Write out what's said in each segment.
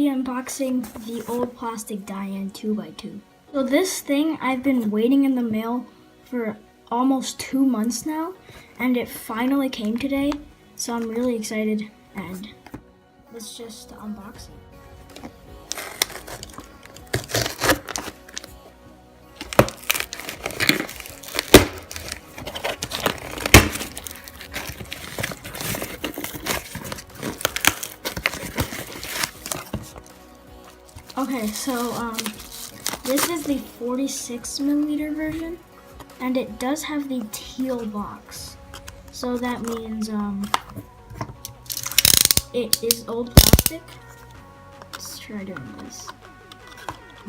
be unboxing the old plastic Dayan 2x2. So this thing I've been waiting in the mail for almost 2 months now, and it finally came today, so I'm really excited, and let's just unbox it. Okay, so this is the 46mm version, and it does have the teal box. So that means it is old plastic. Let's try doing this.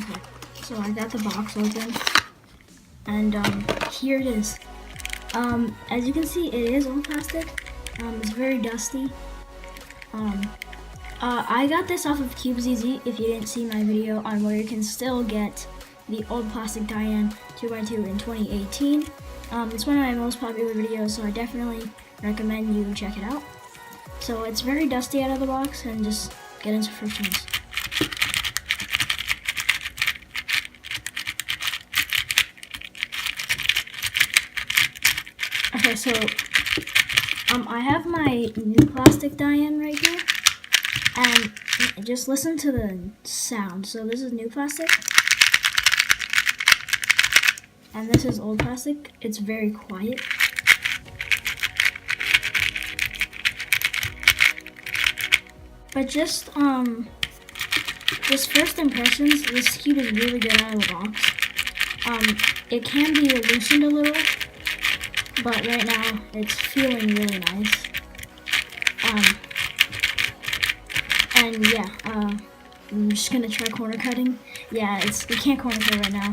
Okay, so I got the box open, and here it is. As you can see, it is old plastic. It's very dusty. I got this off of CubeZZ, if you didn't see my video on where you can still get the old plastic Dayan 2x2 in 2018. It's one of my most popular videos, so I definitely recommend you check it out. So it's very dusty out of the box, and just get into first news. Okay, so I have my new plastic Dayan right here. And just listen to the sound. So this is new plastic. And this is old plastic. It's very quiet. But just first impressions, this cube is really good out of the box. It can be loosened a little, but right now it's feeling really nice. And yeah, I'm just gonna try corner cutting. Yeah, you can't corner cut right now.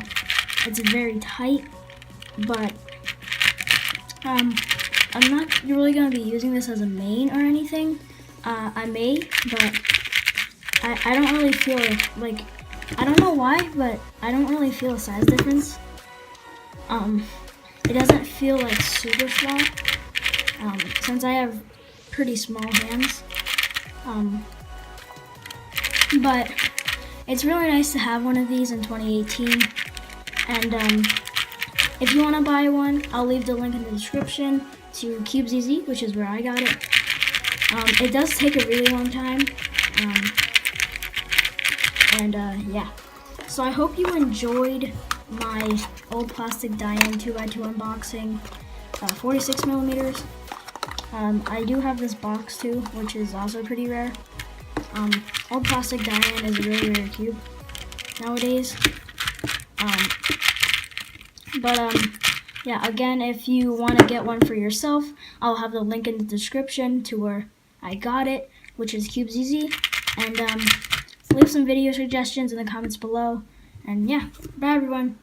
It's very tight, but I'm not really gonna be using this as a main or anything. I may, but I don't really feel like, I don't know why, but I don't really feel a size difference. It doesn't feel like super small, since I have pretty small hands. But it's really nice to have one of these in 2018. And if you want to buy one, I'll leave the link in the description to CubeZZ, which is where I got it. It does take a really long time. Yeah. So I hope you enjoyed my old plastic Dayan 2x2 unboxing, 46mm. I do have this box too, which is also pretty rare. Old plastic Dayan is a really rare cube nowadays. Yeah, again, if you want to get one for yourself, I'll have the link in the description to where I got it, which is CubeZZ. And leave some video suggestions in the comments below. And yeah, bye everyone.